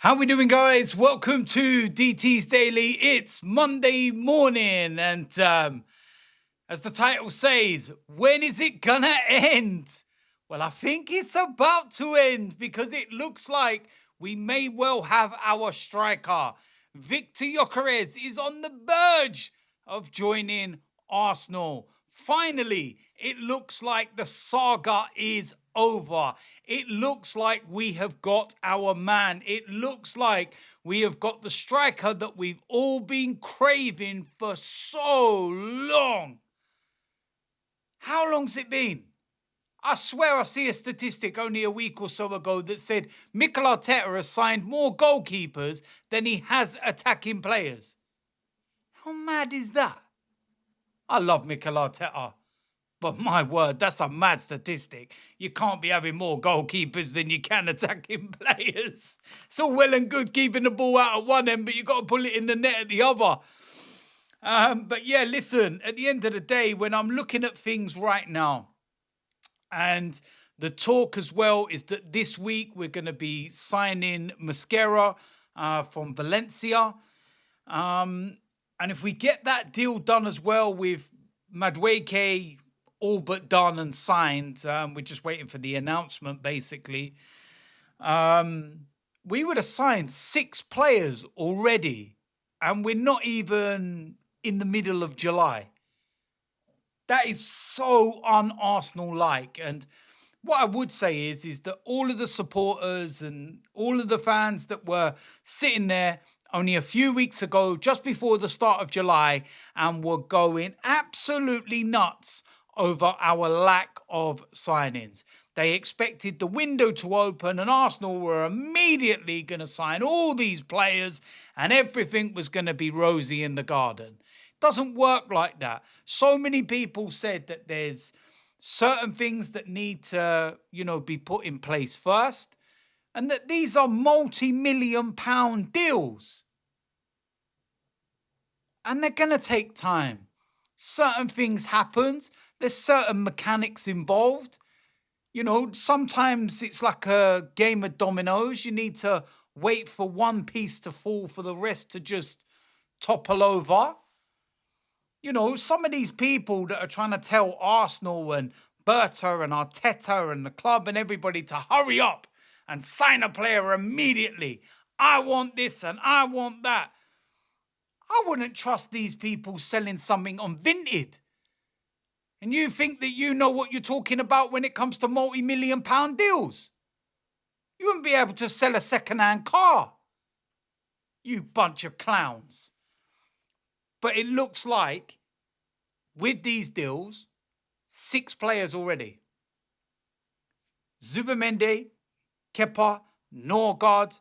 How we doing, guys? Welcome to DT's Daily. It's Monday morning, and as the title says, when is it gonna end? Well, I think it's about to end because it looks like we may well have our striker. Victor Gyökeres is on the verge of joining Arsenal. Finally, it looks like the saga is over. It looks like we have got our man. It looks like we have got the striker that we've all been craving for so long. How long's it been? I swear I see a statistic only a week or so ago that said Mikel Arteta has signed more goalkeepers than he has attacking players. How mad is that? I love Mikel Arteta, but my word, that's a mad statistic. You can't be having more goalkeepers than you can attacking players. It's all well and good keeping the ball out at one end, but you've got to pull it in the net at the other. But yeah, listen, at the end of the day, when I'm looking at things right now, and the talk as well is that this week we're going to be signing Mosquera from Valencia. And if we get that deal done as well with mrdt all but done and signed, we're just waiting for the announcement basically. We would have signed 6 players already, and we're not even in the middle of July. That is so un-Arsenal-like. And what I would say is that all of the supporters and all of the fans that were sitting there only a few weeks ago, just before the start of July, and were going absolutely nuts over our lack of signings. They expected the window to open and Arsenal were immediately going to sign all these players and everything was going to be rosy in the garden. Doesn't work like that. So many people said that there's certain things that need to, be put in place first, and that these are multi-million-pound deals. And they're going to take time. Certain things happen. There's certain mechanics involved. Sometimes it's like a game of dominoes. You need to wait for one piece to fall for the rest to just topple over. Some of these people that are trying to tell Arsenal and Berta and Arteta and the club and everybody to hurry up and sign a player immediately. I want this and I want that. I wouldn't trust these people selling something on Vinted. And you think that you know what you're talking about when it comes to multi-million-pound deals. You wouldn't be able to sell a second-hand car. You bunch of clowns. But it looks like, with these deals, 6 players already. Zubimendi, Kepa, Norgard,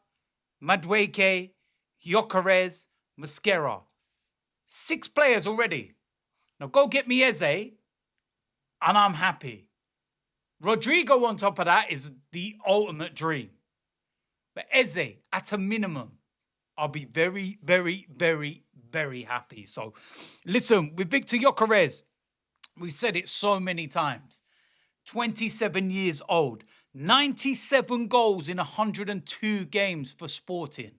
mrdt, Gyökeres, Mosquera. 6 players already. Now go get me Eze, and I'm happy. Rodrigo on top of that is the ultimate dream. But Eze, at a minimum, I'll be very, very, very, very happy. So, listen, with Victor Gyökeres, we said it so many times. 27 years old, 97 goals in 102 games for Sporting.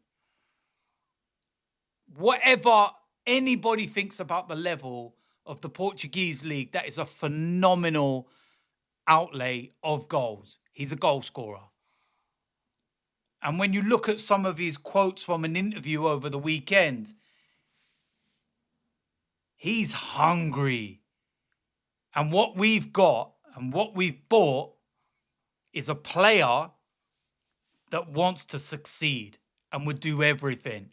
Whatever anybody thinks about the level of the Portuguese league, that is a phenomenal outlay of goals. He's a goal scorer. And when you look at some of his quotes from an interview over the weekend, he's hungry. And what we've got and what we've bought is a player that wants to succeed and would do everything.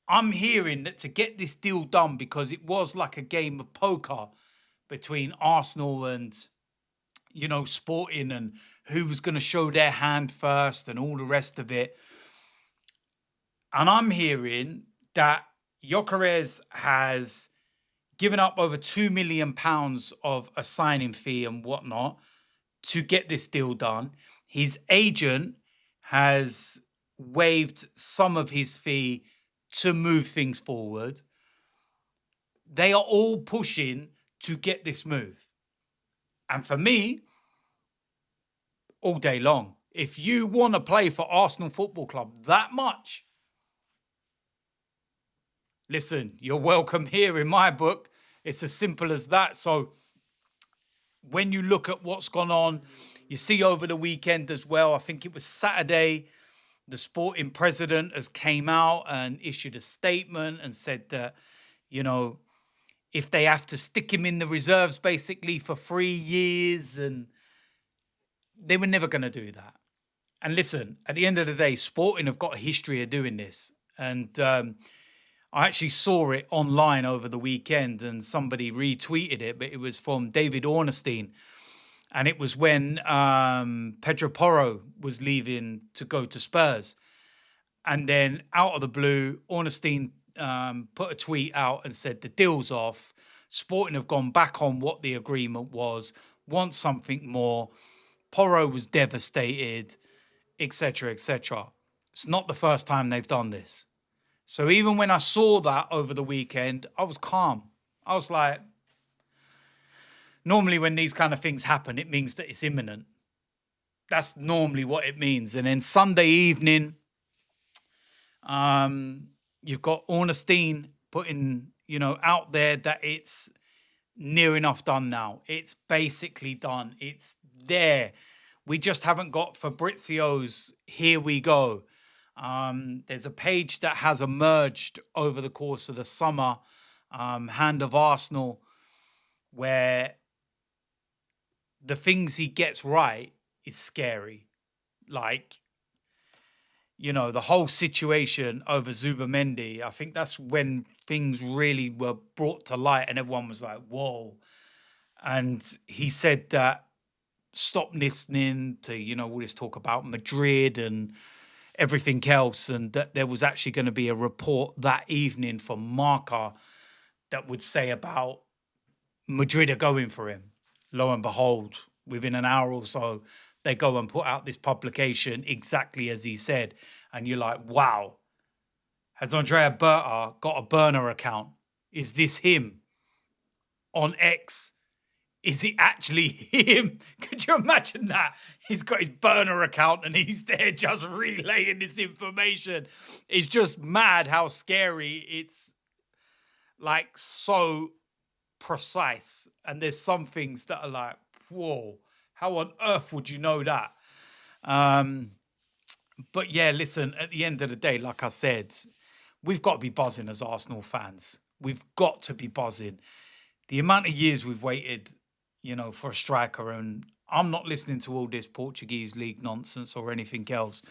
I'm hearing that to get this deal done, because it was like a game of poker between Arsenal and, Sporting, and who was going to show their hand first and all the rest of it. And I'm hearing that Gyökeres has given up over £2 million of a signing fee and whatnot to get this deal done. His agent has waived some of his fee to move things forward. They are all pushing to get this move. And for me, all day long, If you want to play for Arsenal Football Club that much, listen, you're welcome here in my book. It's as simple as that. So when you look at what's gone on, you see over the weekend as well, I think it was Saturday, the sporting president has came out and issued a statement and said that, you know, if they have to stick him in the reserves basically for 3 years, and they were never going to do that. And listen, at the end of the day, Sporting have got a history of doing this. And I actually saw it online over the weekend and somebody retweeted it, but it was from David Ornstein. And it was when Pedro Porro was leaving to go to Spurs. And then out of the blue, Ornstein put a tweet out and said the deal's off. Sporting have gone back on what the agreement was, want something more. Porro was devastated, etc., etc. It's not the first time they've done this. So even when I saw that over the weekend, I was calm. I was like, normally when these kind of things happen, it means that it's imminent. That's normally what it means. And then Sunday evening, you've got Ornstein putting, out there that it's near enough done now. It's basically done. It's there. We just haven't got Fabrizio's "Here we go." There's a page that has emerged over the course of the summer, Hand of Arsenal, where the things he gets right is scary. Like, the whole situation over Zubamendi, I think that's when things really were brought to light and everyone was like, whoa. And he said that stop listening to, all this talk about Madrid and everything else, and that there was actually going to be a report that evening from Marca that would say about Madrid are going for him. Lo and behold, within an hour or so, they go and put out this publication exactly as he said. And you're like, wow, has Andrea Berta got a burner account? Is this him on X? Is it actually him? Could you imagine that? He's got his burner account and he's there just relaying this information. It's just mad how scary it's, like, so precise. And there's some things that are like, whoa, how on earth would you know that? But yeah, listen, at the end of the day, like I said, we've got to be buzzing as Arsenal fans. We've got to be buzzing. The amount of years we've waited, for a striker, and I'm not listening to all this Portuguese league nonsense or anything else.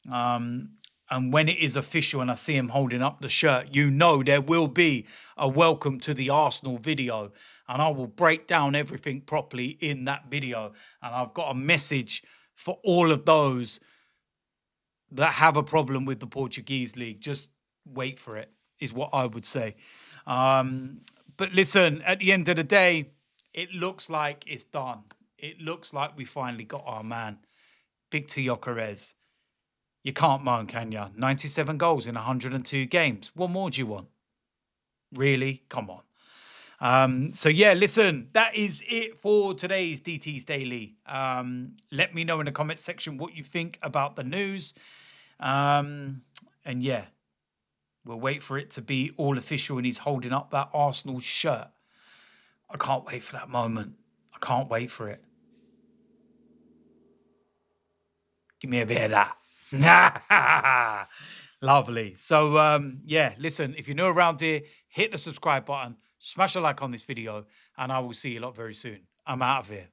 And when it is official and I see him holding up the shirt, there will be a welcome to the Arsenal video. And I will break down everything properly in that video. And I've got a message for all of those that have a problem with the Portuguese league. Just wait for it, is what I would say. But listen, at the end of the day, it looks like it's done. It looks like we finally got our man, Victor Gyökeres. You can't moan, can you? 97 goals in 102 games. What more do you want? Really? Come on. So yeah, listen, that is it for today's DT's Daily. Let me know in the comment section what you think about the news. And yeah, we'll wait for it to be all official and he's holding up that Arsenal shirt. I can't wait for that moment. I can't wait for it. Give me a bit of that. Lovely. So, yeah, listen, if you're new around here, hit the subscribe button, smash a like on this video, and I will see you lot very soon. I'm out of here.